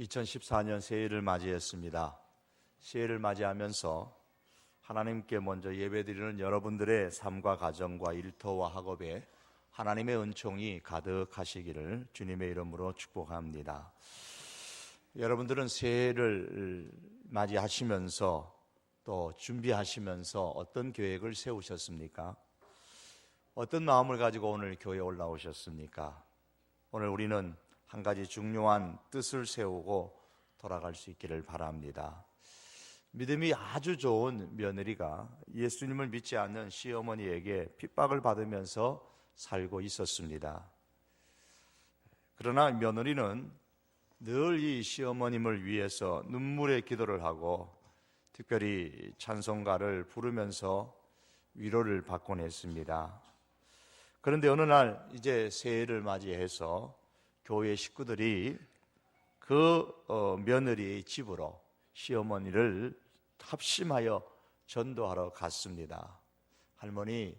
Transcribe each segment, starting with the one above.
2014년 새해를 맞이했습니다. 새해를 맞이하면서 하나님께 먼저 예배드리는 여러분들의 삶과 가정과 일터와 학업에 하나님의 은총이 가득하시기를 주님의 이름으로 축복합니다. 여러분들은 새해를 맞이하시면서 또 준비하시면서 어떤 계획을 세우셨습니까? 어떤 마음을 가지고 오늘 교회에 올라오셨습니까? 오늘 우리는 한 가지 중요한 뜻을 세우고 돌아갈 수 있기를 바랍니다. 믿음이 아주 좋은 며느리가 예수님을 믿지 않는 시어머니에게 핍박을 받으면서 살고 있었습니다. 그러나 며느리는 늘 이 시어머님을 위해서 눈물의 기도를 하고 특별히 찬송가를 부르면서 위로를 받곤 했습니다. 그런데 어느 날 이제 새해를 맞이해서 교회 식구들이 그 며느리의 집으로 시어머니를 합심하여 전도하러 갔습니다. 할머니,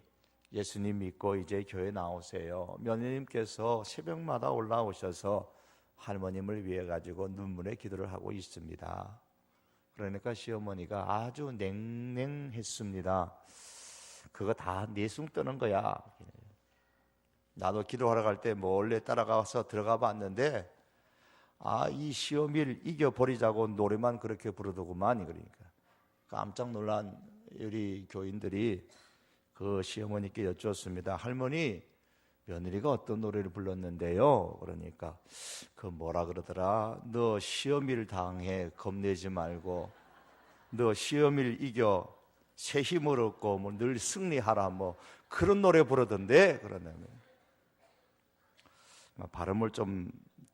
예수님 믿고 이제 교회 나오세요. 며느님께서 새벽마다 올라오셔서 할머님을 위해 가지고 눈물의 기도를 하고 있습니다. 그러니까 시어머니가 아주 냉랭했습니다. 그거 다 내숭 떠는 거야. 나도 기도하러 갈 때 몰래 따라가서 들어가 봤는데 이 시어미를 이겨버리자고 노래만 그렇게 부르더구만. 그러니까 깜짝 놀란 우리 교인들이 그 시어머니께 여쭈었습니다. 할머니, 며느리가 어떤 노래를 불렀는데요? 그러니까 그 뭐라 그러더라? 너 시어미를 당해 겁내지 말고 너 시어미를 이겨 새 힘을 얻고 뭐 늘 승리하라 뭐 그런 노래 부르던데. 그러냐면 발음을 좀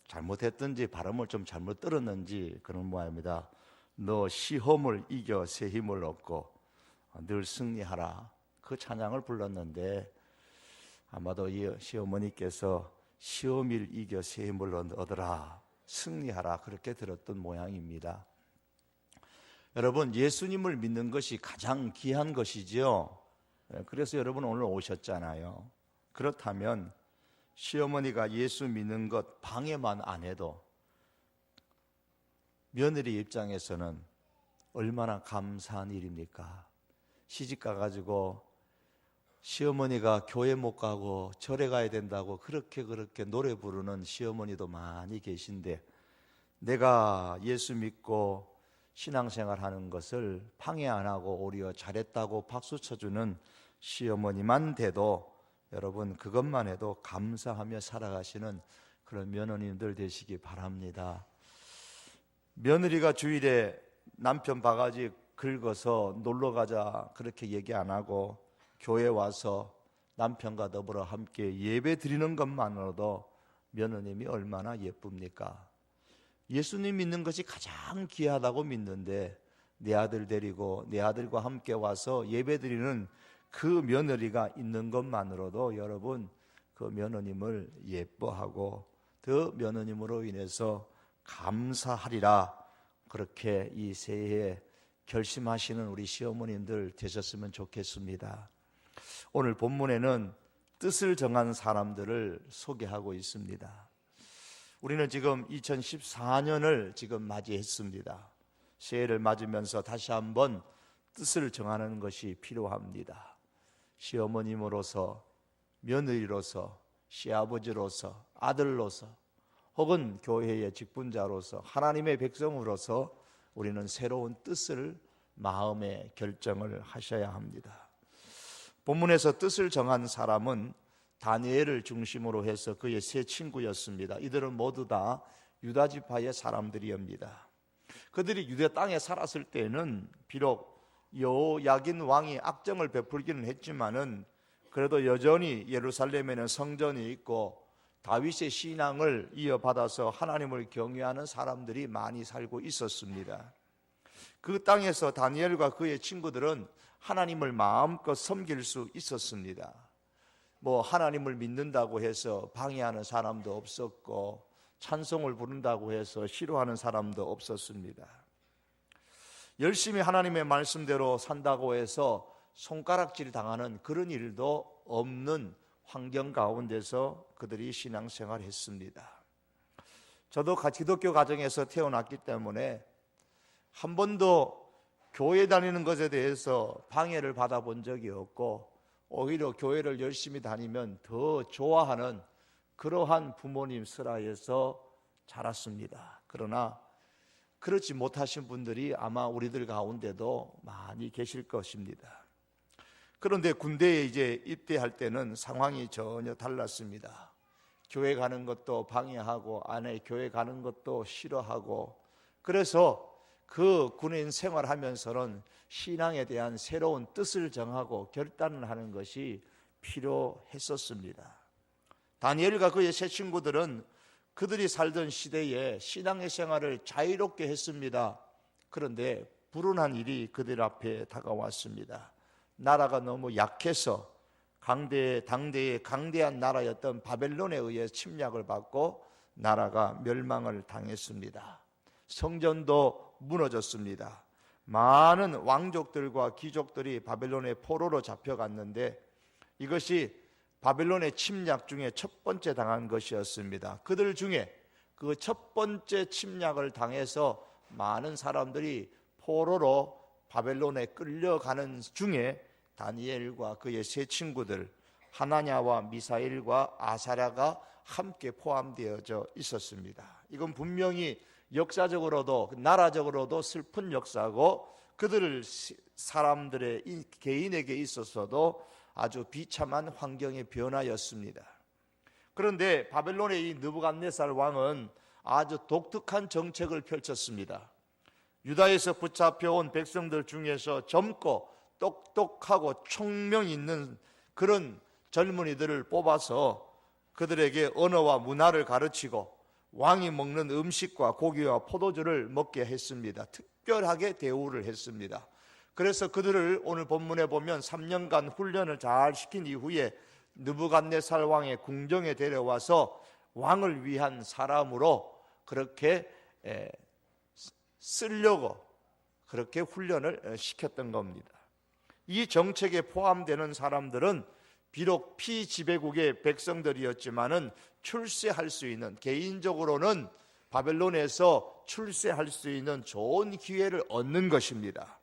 잘못했든지 발음을 좀 잘못 들었는지 그런 모양입니다. 너 시험을 이겨 새 힘을 얻고 늘 승리하라, 그 찬양을 불렀는데 아마도 이 시어머니께서 시험을 이겨 새 힘을 얻어라, 승리하라 그렇게 들었던 모양입니다. 여러분, 예수님을 믿는 것이 가장 귀한 것이죠. 그래서 여러분 오늘 오셨잖아요. 그렇다면 시어머니가 예수 믿는 것 방해만 안 해도 며느리 입장에서는 얼마나 감사한 일입니까? 시집 가가지고 시어머니가 교회 못 가고 절에 가야 된다고 그렇게 노래 부르는 시어머니도 많이 계신데 내가 예수 믿고 신앙생활 하는 것을 방해 안 하고 오히려 잘했다고 박수 쳐주는 시어머니만 돼도 여러분 그것만 해도 감사하며 살아가시는 그런 며느님들 되시기 바랍니다. 며느리가 주일에 남편 바가지 긁어서 놀러가자 그렇게 얘기 안 하고 교회 와서 남편과 더불어 함께 예배 드리는 것만으로도 며느님이 얼마나 예쁩니까? 예수님 믿는 것이 가장 귀하다고 믿는데 내 아들 데리고 내 아들과 함께 와서 예배 드리는 그 며느리가 있는 것만으로도 여러분 그 며느님을 예뻐하고 그 며느님으로 인해서 감사하리라, 그렇게 이 새해에 결심하시는 우리 시어머님들 되셨으면 좋겠습니다. 오늘 본문에는 뜻을 정한 사람들을 소개하고 있습니다. 우리는 지금 2014년을 지금 맞이했습니다. 새해를 맞으면서 다시 한번 뜻을 정하는 것이 필요합니다. 시어머님으로서, 며느리로서, 시아버지로서, 아들로서 혹은 교회의 직분자로서 하나님의 백성으로서 우리는 새로운 뜻을 마음에 결정을 하셔야 합니다. 본문에서 뜻을 정한 사람은 다니엘을 중심으로 해서 그의 세 친구였습니다. 이들은 모두 다 유다 지파의 사람들이옵니다. 그들이 유다 땅에 살았을 때는 비록 여호야긴 왕이 악정을 베풀기는 했지만은 그래도 여전히 예루살렘에는 성전이 있고 다윗의 신앙을 이어받아서 하나님을 경외하는 사람들이 많이 살고 있었습니다. 그 땅에서 다니엘과 그의 친구들은 하나님을 마음껏 섬길 수 있었습니다. 하나님을 믿는다고 해서 방해하는 사람도 없었고 찬송을 부른다고 해서 싫어하는 사람도 없었습니다. 열심히 하나님의 말씀대로 산다고 해서 손가락질 당하는 그런 일도 없는 환경 가운데서 그들이 신앙생활을 했습니다. 저도 기독교 가정에서 태어났기 때문에 한 번도 교회 다니는 것에 대해서 방해를 받아본 적이 없고, 오히려 교회를 열심히 다니면 더 좋아하는 그러한 부모님 슬하에서 자랐습니다. 그러나 그렇지 못하신 분들이 아마 우리들 가운데도 많이 계실 것입니다. 그런데 군대에 이제 입대할 때는 상황이 전혀 달랐습니다. 교회 가는 것도 방해하고 아내 교회 가는 것도 싫어하고, 그래서 그 군인 생활하면서는 신앙에 대한 새로운 뜻을 정하고 결단을 하는 것이 필요했었습니다. 다니엘과 그의 세 친구들은 그들이 살던 시대에 신앙의 생활을 자유롭게 했습니다. 그런데 불운한 일이 그들 앞에 다가왔습니다. 나라가 너무 약해서 당대의 강대한 나라였던 바벨론에 의해 침략을 받고 나라가 멸망을 당했습니다. 성전도 무너졌습니다. 많은 왕족들과 귀족들이 바벨론의 포로로 잡혀갔는데 이것이 바벨론의 침략 중에 첫 번째 당한 것이었습니다. 그들 중에 그 첫 번째 침략을 당해서 많은 사람들이 포로로 바벨론에 끌려가는 중에 다니엘과 그의 세 친구들 하나냐와 미사엘과 아사랴가 함께 포함되어져 있었습니다. 이건 분명히 역사적으로도 나라적으로도 슬픈 역사고 그들 사람들의 개인에게 있어서도 아주 비참한 환경의 변화였습니다. 그런데 바벨론의 이 느부갓네살 왕은 아주 독특한 정책을 펼쳤습니다. 유다에서 붙잡혀온 백성들 중에서 젊고 똑똑하고 총명 있는 그런 젊은이들을 뽑아서 그들에게 언어와 문화를 가르치고 왕이 먹는 음식과 고기와 포도주를 먹게 했습니다. 특별하게 대우를 했습니다. 그래서 그들을 오늘 본문에 보면 3년간 훈련을 잘 시킨 이후에 느부갓네살 왕의 궁정에 데려와서 왕을 위한 사람으로 그렇게 쓰려고 그렇게 훈련을 시켰던 겁니다. 이 정책에 포함되는 사람들은 비록 피지배국의 백성들이었지만은 출세할 수 있는, 개인적으로는 바벨론에서 출세할 수 있는 좋은 기회를 얻는 것입니다.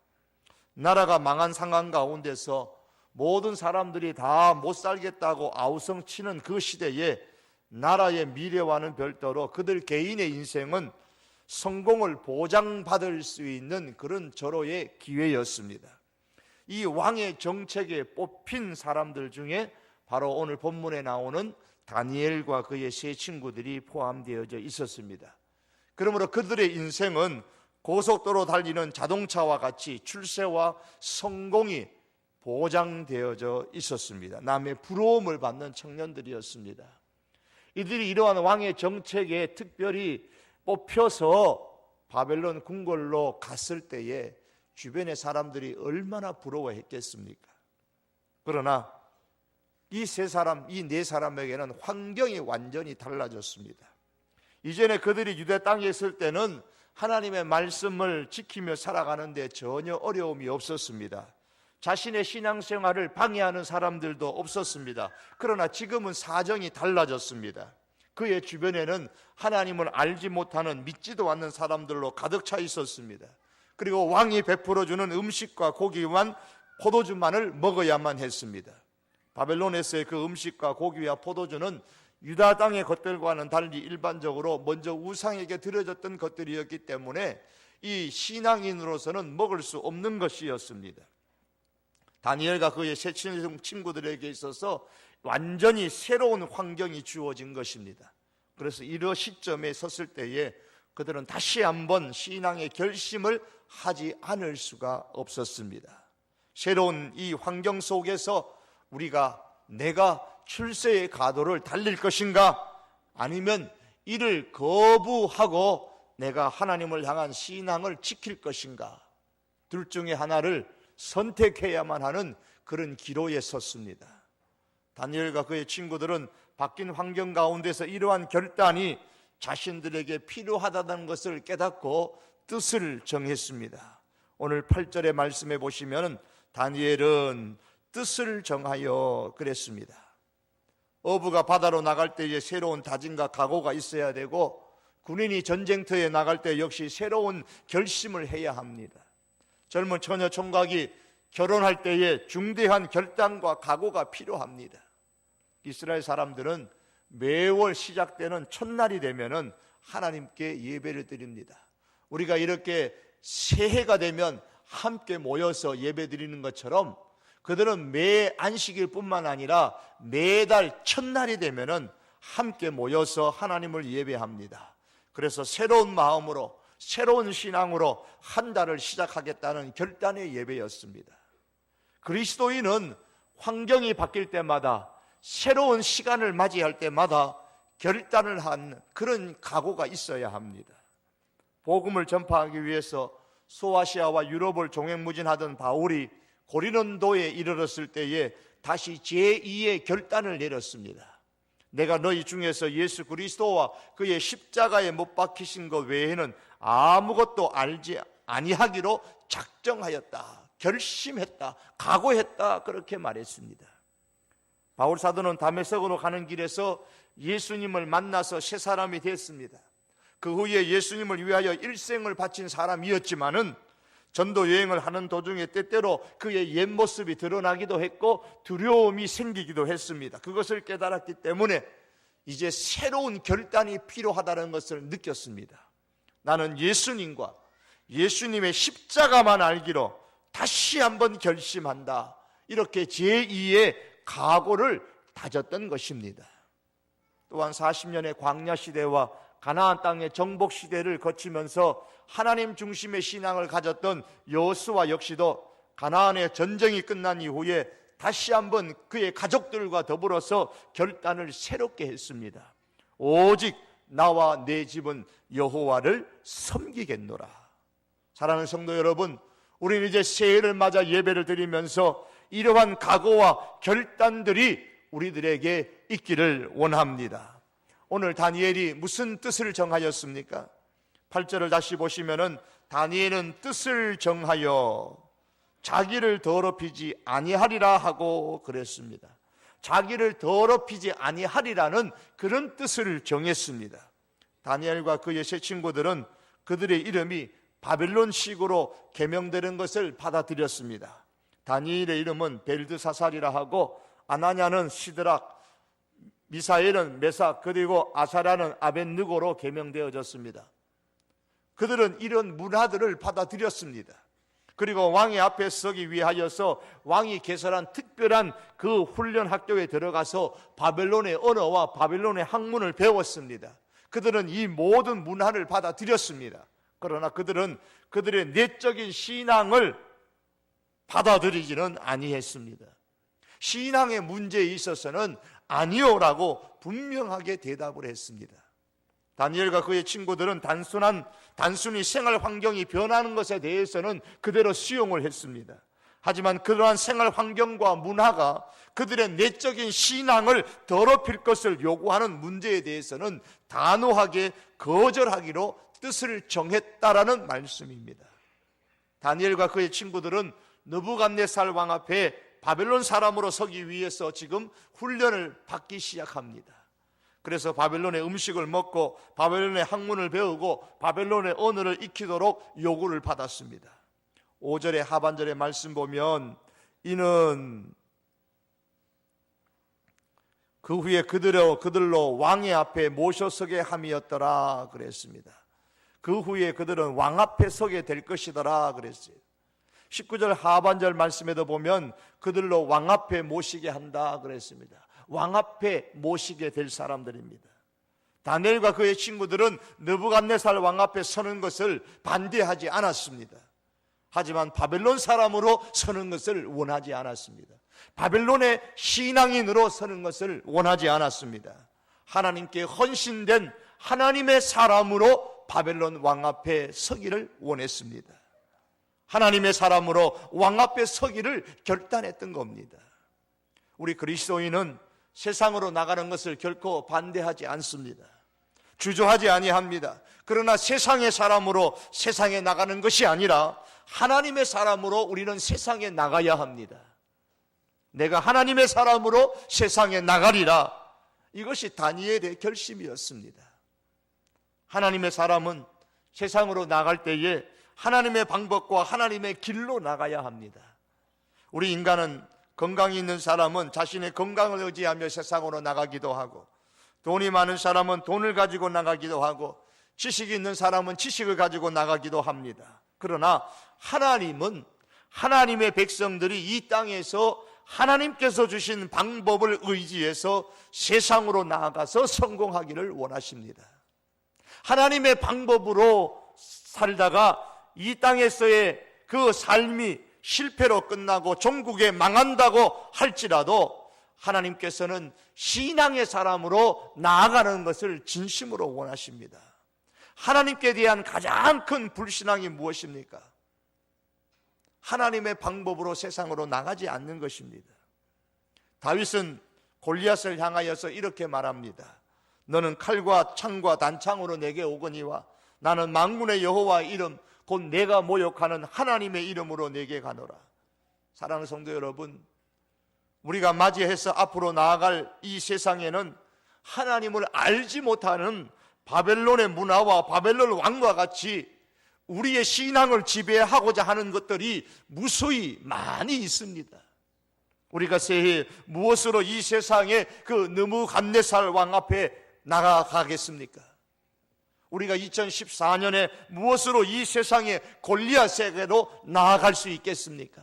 나라가 망한 상황 가운데서 모든 사람들이 다 못 살겠다고 아우성치는 그 시대에 나라의 미래와는 별도로 그들 개인의 인생은 성공을 보장받을 수 있는 그런 절호의 기회였습니다. 이 왕의 정책에 뽑힌 사람들 중에 바로 오늘 본문에 나오는 다니엘과 그의 세 친구들이 포함되어져 있었습니다. 그러므로 그들의 인생은 고속도로 달리는 자동차와 같이 출세와 성공이 보장되어져 있었습니다. 남의 부러움을 받는 청년들이었습니다. 이들이 이러한 왕의 정책에 특별히 뽑혀서 바벨론 궁궐로 갔을 때에 주변의 사람들이 얼마나 부러워했겠습니까? 그러나 이 네 사람에게는 환경이 완전히 달라졌습니다. 이전에 그들이 유대 땅에 있을 때는 하나님의 말씀을 지키며 살아가는데 전혀 어려움이 없었습니다. 자신의 신앙생활을 방해하는 사람들도 없었습니다. 그러나 지금은 사정이 달라졌습니다. 그의 주변에는 하나님을 알지 못하는 믿지도 않는 사람들로 가득 차 있었습니다. 그리고 왕이 베풀어주는 음식과 고기만, 포도주만을 먹어야만 했습니다. 바벨론에서의 그 음식과 고기와 포도주는 유다 땅의 것들과는 달리 일반적으로 먼저 우상에게 드려졌던 것들이었기 때문에 이 신앙인으로서는 먹을 수 없는 것이었습니다. 다니엘과 그의 세 친구들에게 있어서 완전히 새로운 환경이 주어진 것입니다. 그래서 이런 시점에 섰을 때에 그들은 다시 한번 신앙의 결심을 하지 않을 수가 없었습니다. 새로운 이 환경 속에서 내가 출세의 가도를 달릴 것인가, 아니면 이를 거부하고 내가 하나님을 향한 신앙을 지킬 것인가, 둘 중에 하나를 선택해야만 하는 그런 기로에 섰습니다. 다니엘과 그의 친구들은 바뀐 환경 가운데서 이러한 결단이 자신들에게 필요하다는 것을 깨닫고 뜻을 정했습니다. 오늘 8절의 말씀에 보시면 다니엘은 뜻을 정하여 그랬습니다. 어부가 바다로 나갈 때에 새로운 다짐과 각오가 있어야 되고, 군인이 전쟁터에 나갈 때 역시 새로운 결심을 해야 합니다. 젊은 처녀 총각이 결혼할 때에 중대한 결단과 각오가 필요합니다. 이스라엘 사람들은 매월 시작되는 첫날이 되면은 하나님께 예배를 드립니다. 우리가 이렇게 새해가 되면 함께 모여서 예배 드리는 것처럼 그들은 매 안식일 뿐만 아니라 매달 첫날이 되면은 함께 모여서 하나님을 예배합니다. 그래서 새로운 마음으로, 새로운 신앙으로 한 달을 시작하겠다는 결단의 예배였습니다. 그리스도인은 환경이 바뀔 때마다, 새로운 시간을 맞이할 때마다 결단을 한 그런 각오가 있어야 합니다. 복음을 전파하기 위해서 소아시아와 유럽을 종횡무진하던 바울이 고린도에 이르렀을 때에 다시 제2의 결단을 내렸습니다. 내가 너희 중에서 예수 그리스도와 그의 십자가에 못 박히신 것 외에는 아무것도 알지 아니하기로 작정하였다, 결심했다, 각오했다, 그렇게 말했습니다. 바울 사도는 다메섹으로 가는 길에서 예수님을 만나서 새 사람이 됐습니다. 그 후에 예수님을 위하여 일생을 바친 사람이었지만은 전도 여행을 하는 도중에 때때로 그의 옛 모습이 드러나기도 했고 두려움이 생기기도 했습니다. 그것을 깨달았기 때문에 이제 새로운 결단이 필요하다는 것을 느꼈습니다. 나는 예수님과 예수님의 십자가만 알기로 다시 한번 결심한다, 이렇게 제2의 각오를 다졌던 것입니다. 또한 40년의 광야 시대와 가나안 땅의 정복 시대를 거치면서 하나님 중심의 신앙을 가졌던 여호수아 역시도 가나안의 전쟁이 끝난 이후에 다시 한번 그의 가족들과 더불어서 결단을 새롭게 했습니다. 오직 나와 내 집은 여호와를 섬기겠노라. 사랑하는 성도 여러분, 우리는 이제 새해를 맞아 예배를 드리면서 이러한 각오와 결단들이 우리들에게 있기를 원합니다. 오늘 다니엘이 무슨 뜻을 정하였습니까? 8절을 다시 보시면은 다니엘은 뜻을 정하여 자기를 더럽히지 아니하리라 하고 그랬습니다. 자기를 더럽히지 아니하리라는 그런 뜻을 정했습니다. 다니엘과 그의 세 친구들은 그들의 이름이 바벨론식으로 개명되는 것을 받아들였습니다. 다니엘의 이름은 벨드사살이라 하고, 아나냐는 시드락, 미사엘은 메삭, 그리고 아사랴는 아벳느고로 개명되어졌습니다. 그들은 이런 문화들을 받아들였습니다. 그리고 왕의 앞에 서기 위하여서 왕이 개설한 특별한 그 훈련 학교에 들어가서 바벨론의 언어와 바벨론의 학문을 배웠습니다. 그들은 이 모든 문화를 받아들였습니다. 그러나 그들은 그들의 내적인 신앙을 받아들이지는 아니했습니다. 신앙의 문제에 있어서는 아니요라고 분명하게 대답을 했습니다. 다니엘과 그의 친구들은 단순히 생활 환경이 변하는 것에 대해서는 그대로 수용을 했습니다. 하지만 그러한 생활 환경과 문화가 그들의 내적인 신앙을 더럽힐 것을 요구하는 문제에 대해서는 단호하게 거절하기로 뜻을 정했다라는 말씀입니다. 다니엘과 그의 친구들은 느부갓네살 왕 앞에 바벨론 사람으로 서기 위해서 지금 훈련을 받기 시작합니다. 그래서 바벨론의 음식을 먹고 바벨론의 학문을 배우고 바벨론의 언어를 익히도록 요구를 받았습니다. 5절의 하반절의 말씀 보면 이는 그 후에 그들로 왕의 앞에 모셔서게 함이었더라 그랬습니다. 그 후에 그들은 왕 앞에 서게 될 것이더라 그랬어요. 19절 하반절 말씀에도 보면 그들로 왕 앞에 모시게 한다 그랬습니다. 왕 앞에 모시게 될 사람들입니다. 다니엘과 그의 친구들은 느부갓네살 왕 앞에 서는 것을 반대하지 않았습니다. 하지만 바벨론 사람으로 서는 것을 원하지 않았습니다. 바벨론의 신앙인으로 서는 것을 원하지 않았습니다. 하나님께 헌신된 하나님의 사람으로 바벨론 왕 앞에 서기를 원했습니다. 하나님의 사람으로 왕 앞에 서기를 결단했던 겁니다. 우리 그리스도인은 세상으로 나가는 것을 결코 반대하지 않습니다. 주저하지 아니합니다. 그러나 세상의 사람으로 세상에 나가는 것이 아니라 하나님의 사람으로 우리는 세상에 나가야 합니다. 내가 하나님의 사람으로 세상에 나가리라. 이것이 다니엘의 결심이었습니다. 하나님의 사람은 세상으로 나갈 때에 하나님의 방법과 하나님의 길로 나가야 합니다. 우리 인간은 건강이 있는 사람은 자신의 건강을 의지하며 세상으로 나가기도 하고, 돈이 많은 사람은 돈을 가지고 나가기도 하고, 지식이 있는 사람은 지식을 가지고 나가기도 합니다. 그러나 하나님은 하나님의 백성들이 이 땅에서 하나님께서 주신 방법을 의지해서 세상으로 나아가서 성공하기를 원하십니다. 하나님의 방법으로 살다가 이 땅에서의 그 삶이 실패로 끝나고 종국에 망한다고 할지라도 하나님께서는 신앙의 사람으로 나아가는 것을 진심으로 원하십니다. 하나님께 대한 가장 큰 불신앙이 무엇입니까? 하나님의 방법으로 세상으로 나가지 않는 것입니다. 다윗은 골리앗을 향하여서 이렇게 말합니다. 너는 칼과 창과 단창으로 내게 오거니와 나는 만군의 여호와의 이름 곧 내가 모욕하는 하나님의 이름으로 내게 가노라. 사랑하는 성도 여러분, 우리가 맞이해서 앞으로 나아갈 이 세상에는 하나님을 알지 못하는 바벨론의 문화와 바벨론 왕과 같이 우리의 신앙을 지배하고자 하는 것들이 무수히 많이 있습니다. 우리가 새해 무엇으로 이 세상의 그 느부갓네살 왕 앞에 나아가겠습니까? 우리가 2014년에 무엇으로 이 세상의 골리앗에게로 나아갈 수 있겠습니까?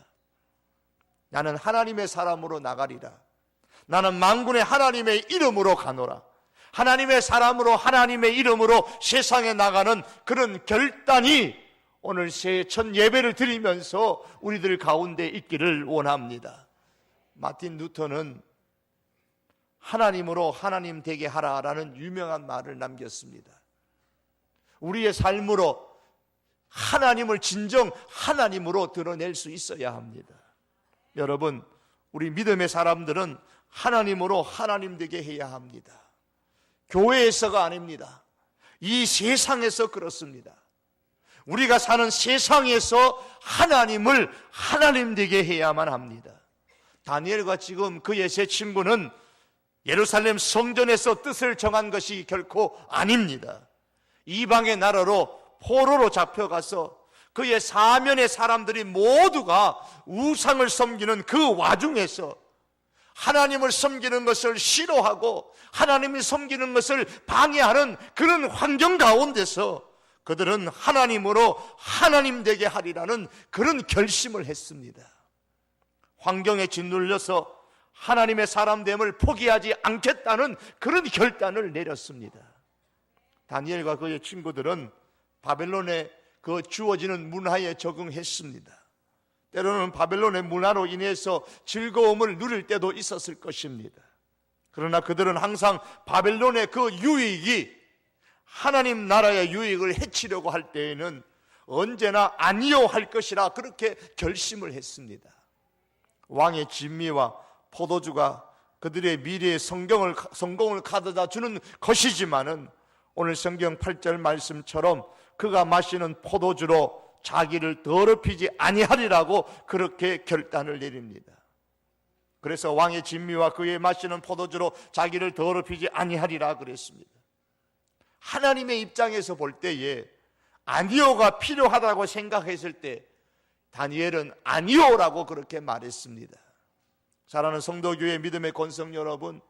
나는 하나님의 사람으로 나가리라. 나는 만군의 하나님의 이름으로 가노라. 하나님의 사람으로 하나님의 이름으로 세상에 나가는 그런 결단이 오늘 새해 첫 예배를 드리면서 우리들 가운데 있기를 원합니다. 마틴 루터는 하나님으로 하나님 되게 하라라는 유명한 말을 남겼습니다. 우리의 삶으로 하나님을 진정 하나님으로 드러낼 수 있어야 합니다. 여러분, 우리 믿음의 사람들은 하나님으로 하나님 되게 해야 합니다. 교회에서가 아닙니다. 이 세상에서 그렇습니다. 우리가 사는 세상에서 하나님을 하나님 되게 해야만 합니다. 다니엘과 지금 그의 세 친구는 예루살렘 성전에서 뜻을 정한 것이 결코 아닙니다. 이방의 나라로 포로로 잡혀가서 그의 사면의 사람들이 모두가 우상을 섬기는 그 와중에서 하나님을 섬기는 것을 싫어하고 하나님을 섬기는 것을 방해하는 그런 환경 가운데서 그들은 하나님으로 하나님 되게 하리라는 그런 결심을 했습니다. 환경에 짓눌려서 하나님의 사람됨을 포기하지 않겠다는 그런 결단을 내렸습니다. 다니엘과 그의 친구들은 바벨론의 그 주어지는 문화에 적응했습니다. 때로는 바벨론의 문화로 인해서 즐거움을 누릴 때도 있었을 것입니다. 그러나 그들은 항상 바벨론의 그 유익이 하나님 나라의 유익을 해치려고 할 때에는 언제나 아니요 할 것이라 그렇게 결심을 했습니다. 왕의 진미와 포도주가 그들의 미래의 성공을 가져다 주는 것이지만은 오늘 성경 8절 말씀처럼 그가 마시는 포도주로 자기를 더럽히지 아니하리라고 그렇게 결단을 내립니다. 그래서 왕의 진미와 그의 마시는 포도주로 자기를 더럽히지 아니하리라 그랬습니다. 하나님의 입장에서 볼 때에 아니오가 필요하다고 생각했을 때 다니엘은 아니오라고 그렇게 말했습니다. 사랑하는 성도교회 믿음의 권성 여러분,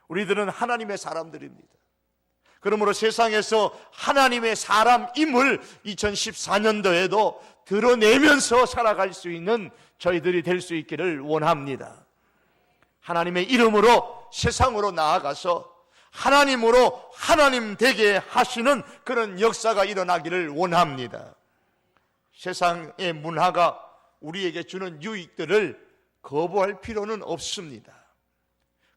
우리들은 하나님의 사람들입니다. 그러므로 세상에서 하나님의 사람임을 2014년도에도 드러내면서 살아갈 수 있는 저희들이 될 수 있기를 원합니다. 하나님의 이름으로 세상으로 나아가서 하나님으로 하나님 되게 하시는 그런 역사가 일어나기를 원합니다. 세상의 문화가 우리에게 주는 유익들을 거부할 필요는 없습니다.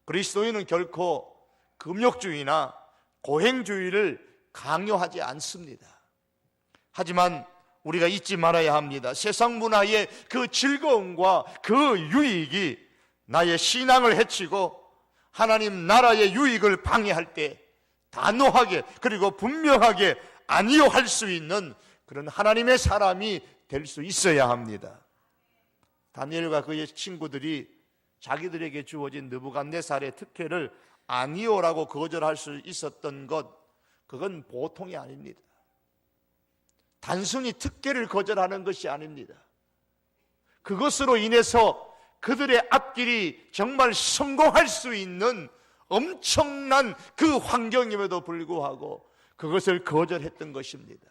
그리스도인은 결코 금욕주의나 고행주의를 강요하지 않습니다. 하지만 우리가 잊지 말아야 합니다. 세상 문화의 그 즐거움과 그 유익이 나의 신앙을 해치고 하나님 나라의 유익을 방해할 때 단호하게 그리고 분명하게 아니요 할 수 있는 그런 하나님의 사람이 될 수 있어야 합니다. 다니엘과 그의 친구들이 자기들에게 주어진 느부갓네살의 특혜를 아니오라고 거절할 수 있었던 것, 그건 보통이 아닙니다. 단순히 특권을 거절하는 것이 아닙니다. 그것으로 인해서 그들의 앞길이 정말 성공할 수 있는 엄청난 그 환경임에도 불구하고 그것을 거절했던 것입니다.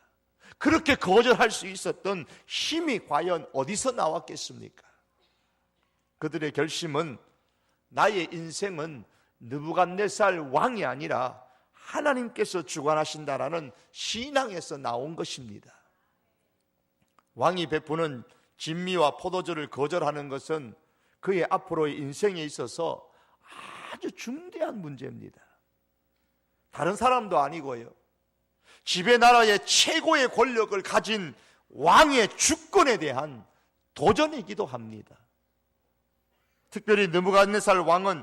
그렇게 거절할 수 있었던 힘이 과연 어디서 나왔겠습니까? 그들의 결심은 나의 인생은 느부갓네살 왕이 아니라 하나님께서 주관하신다라는 신앙에서 나온 것입니다. 왕이 베푸는 진미와 포도주를 거절하는 것은 그의 앞으로의 인생에 있어서 아주 중대한 문제입니다. 다른 사람도 아니고요, 지배 나라의 최고의 권력을 가진 왕의 주권에 대한 도전이기도 합니다. 특별히 느부갓네살 왕은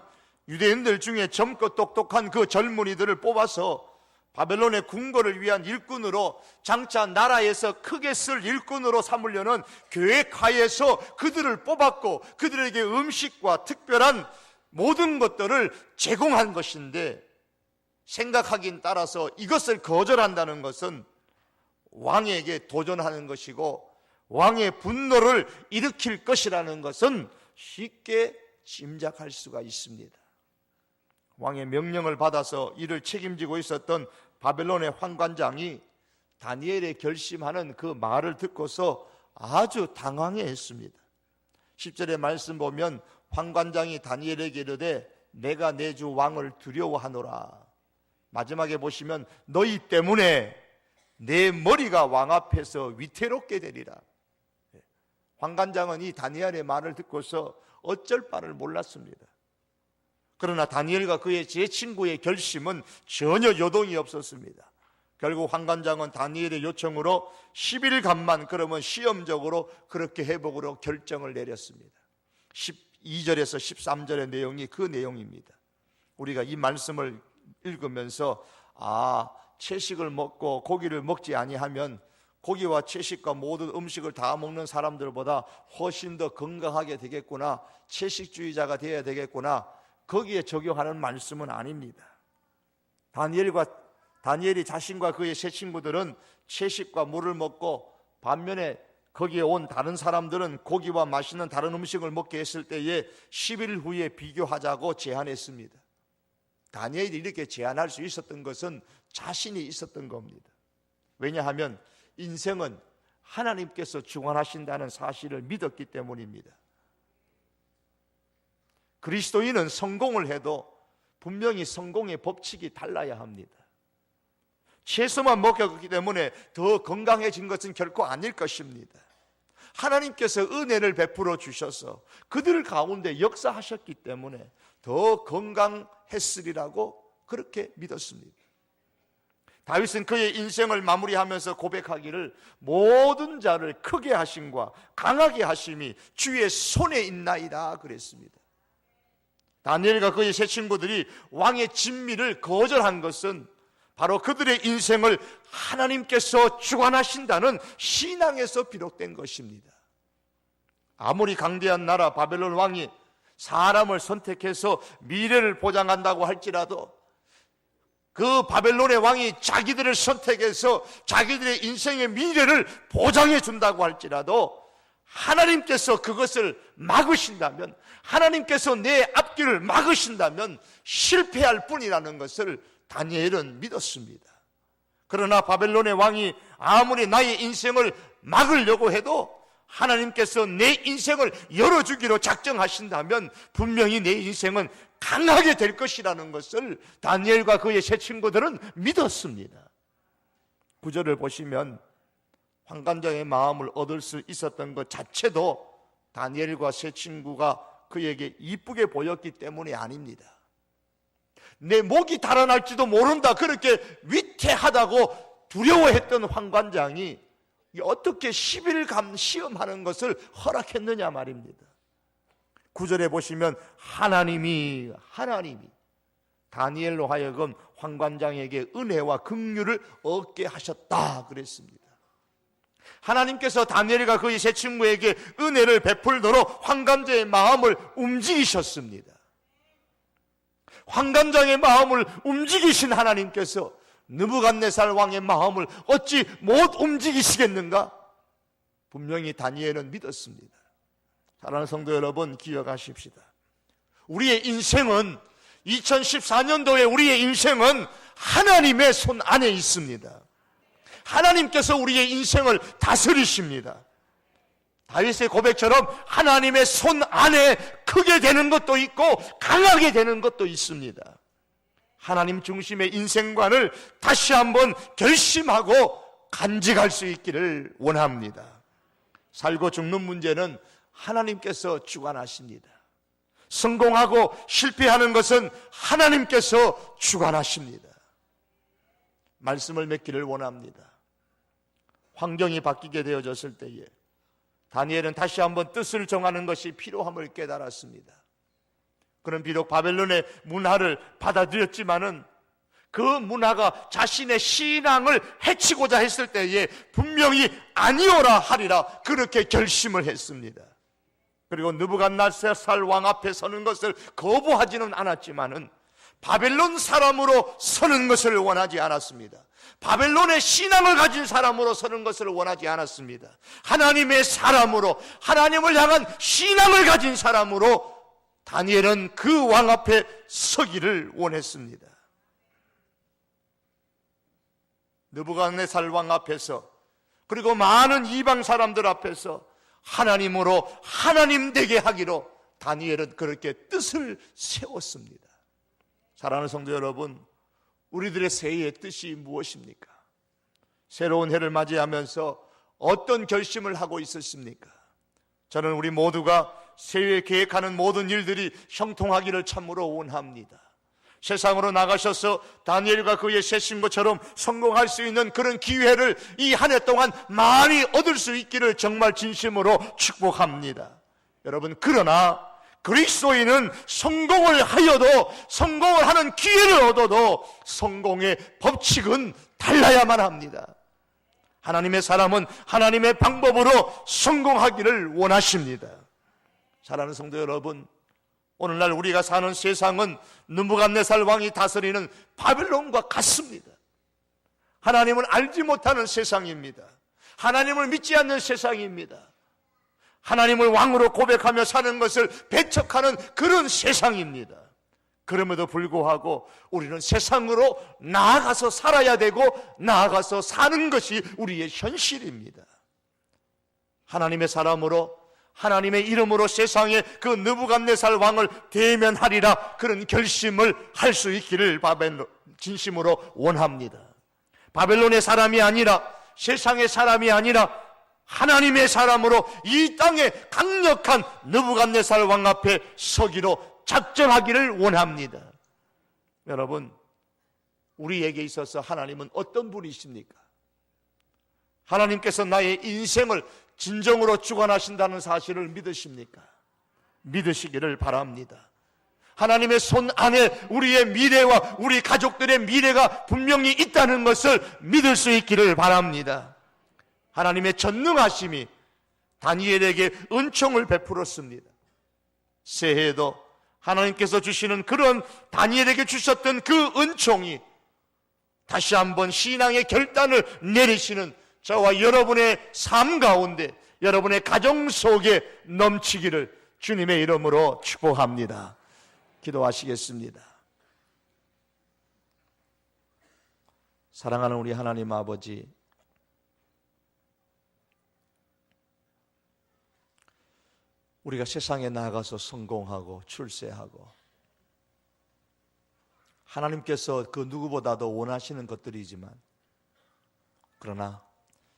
유대인들 중에 젊고 똑똑한 그 젊은이들을 뽑아서 바벨론의 궁궐을 위한 일꾼으로, 장차 나라에서 크게 쓸 일꾼으로 삼으려는 계획하에서 그들을 뽑았고 그들에게 음식과 특별한 모든 것들을 제공한 것인데, 생각하긴 따라서 이것을 거절한다는 것은 왕에게 도전하는 것이고 왕의 분노를 일으킬 것이라는 것은 쉽게 짐작할 수가 있습니다. 왕의 명령을 받아서 이를 책임지고 있었던 바벨론의 환관장이 다니엘의 결심하는 그 말을 듣고서 아주 당황해했습니다. 10절의 말씀 보면 환관장이 다니엘에게 이르되 내가 내 주 왕을 두려워하노라. 마지막에 보시면 너희 때문에 내 머리가 왕 앞에서 위태롭게 되리라. 환관장은 이 다니엘의 말을 듣고서 어쩔 바를 몰랐습니다. 그러나 다니엘과 그의 제 친구의 결심은 전혀 요동이 없었습니다. 결국 환관장은 다니엘의 요청으로 10일간만 그러면 시험적으로 그렇게 해보기로 결정을 내렸습니다. 12절에서 13절의 내용이 그 내용입니다. 우리가 이 말씀을 읽으면서 채식을 먹고 고기를 먹지 아니하면 고기와 채식과 모든 음식을 다 먹는 사람들보다 훨씬 더 건강하게 되겠구나, 채식주의자가 되어야 되겠구나, 거기에 적용하는 말씀은 아닙니다. 다니엘이 자신과 그의 세 친구들은 채식과 물을 먹고, 반면에 거기에 온 다른 사람들은 고기와 맛있는 다른 음식을 먹게 했을 때에 10일 후에 비교하자고 제안했습니다. 다니엘이 이렇게 제안할 수 있었던 것은 자신이 있었던 겁니다. 왜냐하면 인생은 하나님께서 주관하신다는 사실을 믿었기 때문입니다. 그리스도인은 성공을 해도 분명히 성공의 법칙이 달라야 합니다. 채소만 먹었기 때문에 더 건강해진 것은 결코 아닐 것입니다. 하나님께서 은혜를 베풀어 주셔서 그들 가운데 역사하셨기 때문에 더 건강했으리라고 그렇게 믿었습니다. 다윗은 그의 인생을 마무리하면서 고백하기를 모든 자를 크게 하심과 강하게 하심이 주의 손에 있나이다 그랬습니다. 다니엘과 그의 세 친구들이 왕의 진미를 거절한 것은 바로 그들의 인생을 하나님께서 주관하신다는 신앙에서 비롯된 것입니다. 아무리 강대한 나라 바벨론 왕이 사람을 선택해서 미래를 보장한다고 할지라도, 그 바벨론의 왕이 자기들을 선택해서 자기들의 인생의 미래를 보장해 준다고 할지라도 하나님께서 그것을 막으신다면, 하나님께서 내 앞길을 막으신다면 실패할 뿐이라는 것을 다니엘은 믿었습니다. 그러나 바벨론의 왕이 아무리 나의 인생을 막으려고 해도 하나님께서 내 인생을 열어주기로 작정하신다면 분명히 내 인생은 강하게 될 것이라는 것을 다니엘과 그의 세 친구들은 믿었습니다. 9절을 보시면 환관장의 마음을 얻을 수 있었던 것 자체도 다니엘과 세 친구가 그에게 이쁘게 보였기 때문이 아닙니다. 내 목이 달아날지도 모른다, 그렇게 위태하다고 두려워했던 환관장이 어떻게 10일간 시험하는 것을 허락했느냐 말입니다. 9절에 보시면 하나님이 다니엘로 하여금 환관장에게 은혜와 긍휼을 얻게 하셨다 그랬습니다. 하나님께서 다니엘과 그의 세 친구에게 은혜를 베풀도록 환관장의 마음을 움직이셨습니다. 환관장의 마음을 움직이신 하나님께서 느부갓네살 왕의 마음을 어찌 못 움직이시겠는가? 분명히 다니엘은 믿었습니다. 사랑하는 성도 여러분, 기억하십시다. 우리의 인생은 2014년도에 우리의 인생은 하나님의 손 안에 있습니다. 하나님께서 우리의 인생을 다스리십니다. 다윗의 고백처럼 하나님의 손 안에 크게 되는 것도 있고 강하게 되는 것도 있습니다. 하나님 중심의 인생관을 다시 한번 결심하고 간직할 수 있기를 원합니다. 살고 죽는 문제는 하나님께서 주관하십니다. 성공하고 실패하는 것은 하나님께서 주관하십니다. 말씀을 맺기를 원합니다. 환경이 바뀌게 되어졌을 때에 다니엘은 다시 한번 뜻을 정하는 것이 필요함을 깨달았습니다. 그는 비록 바벨론의 문화를 받아들였지만은 그 문화가 자신의 신앙을 해치고자 했을 때에 분명히 아니오라 하리라 그렇게 결심을 했습니다. 그리고 느부갓네살 왕 앞에 서는 것을 거부하지는 않았지만은 바벨론 사람으로 서는 것을 원하지 않았습니다. 바벨론의 신앙을 가진 사람으로 서는 것을 원하지 않았습니다. 하나님의 사람으로, 하나님을 향한 신앙을 가진 사람으로 다니엘은 그 왕 앞에 서기를 원했습니다. 느부갓네살 왕 앞에서, 그리고 많은 이방 사람들 앞에서 하나님으로 하나님 되게 하기로 다니엘은 그렇게 뜻을 세웠습니다. 사랑하는 성도 여러분, 우리들의 새해의 뜻이 무엇입니까? 새로운 해를 맞이하면서 어떤 결심을 하고 있었습니까? 저는 우리 모두가 새해에 계획하는 모든 일들이 형통하기를 참으로 원합니다. 세상으로 나가셔서 다니엘과 그의 새 친구처럼 성공할 수 있는 그런 기회를 이 한 해 동안 많이 얻을 수 있기를 정말 진심으로 축복합니다. 여러분, 그러나 그리스도인은 성공을 하여도, 성공을 하는 기회를 얻어도 성공의 법칙은 달라야만 합니다. 하나님의 사람은 하나님의 방법으로 성공하기를 원하십니다. 사랑하는 성도 여러분, 오늘날 우리가 사는 세상은 느부갓네살 왕이 다스리는 바벨론과 같습니다. 하나님을 알지 못하는 세상입니다. 하나님을 믿지 않는 세상입니다. 하나님을 왕으로 고백하며 사는 것을 배척하는 그런 세상입니다. 그럼에도 불구하고 우리는 세상으로 나아가서 살아야 되고 나아가서 사는 것이 우리의 현실입니다. 하나님의 사람으로, 하나님의 이름으로 세상에 그 느부갓네살 왕을 대면하리라 그런 결심을 할 수 있기를 진심으로 원합니다. 바벨론의 사람이 아니라, 세상의 사람이 아니라 하나님의 사람으로 이 땅에 강력한 느부갓네살 왕 앞에 서기로 작정하기를 원합니다. 여러분, 우리에게 있어서 하나님은 어떤 분이십니까? 하나님께서 나의 인생을 진정으로 주관하신다는 사실을 믿으십니까? 믿으시기를 바랍니다. 하나님의 손 안에 우리의 미래와 우리 가족들의 미래가 분명히 있다는 것을 믿을 수 있기를 바랍니다. 하나님의 전능하심이 다니엘에게 은총을 베풀었습니다. 새해에도 하나님께서 주시는 그런 다니엘에게 주셨던 그 은총이 다시 한번 신앙의 결단을 내리시는 저와 여러분의 삶 가운데, 여러분의 가정 속에 넘치기를 주님의 이름으로 축복합니다. 기도하시겠습니다. 사랑하는 우리 하나님 아버지, 우리가 세상에 나가서 성공하고 출세하고 하나님께서 그 누구보다도 원하시는 것들이지만, 그러나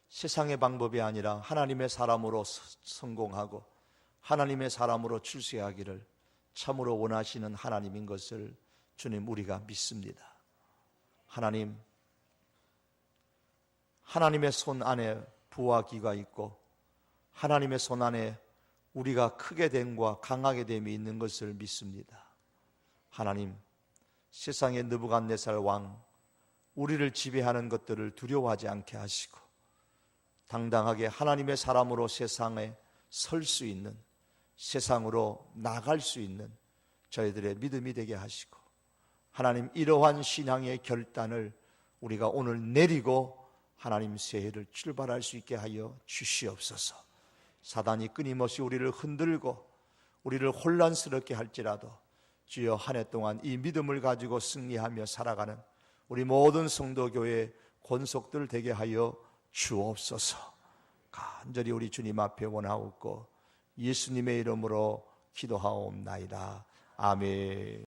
세상의 방법이 아니라 하나님의 사람으로 성공하고 하나님의 사람으로 출세하기를 참으로 원하시는 하나님인 것을 주님, 우리가 믿습니다. 하나님, 하나님의 손 안에 부와 기가 있고 하나님의 손 안에 우리가 크게 됨과 강하게 됨이 있는 것을 믿습니다. 하나님, 세상의 느부갓네살 왕, 우리를 지배하는 것들을 두려워하지 않게 하시고 당당하게 하나님의 사람으로 세상에 설 수 있는, 세상으로 나갈 수 있는 저희들의 믿음이 되게 하시고, 하나님, 이러한 신앙의 결단을 우리가 오늘 내리고 하나님 새해를 출발할 수 있게 하여 주시옵소서. 사단이 끊임없이 우리를 흔들고 우리를 혼란스럽게 할지라도 주여 한 해 동안 이 믿음을 가지고 승리하며 살아가는 우리 모든 성도교회 권속들 되게 하여 주옵소서. 간절히 우리 주님 앞에 원하옵고 예수님의 이름으로 기도하옵나이다. 아멘.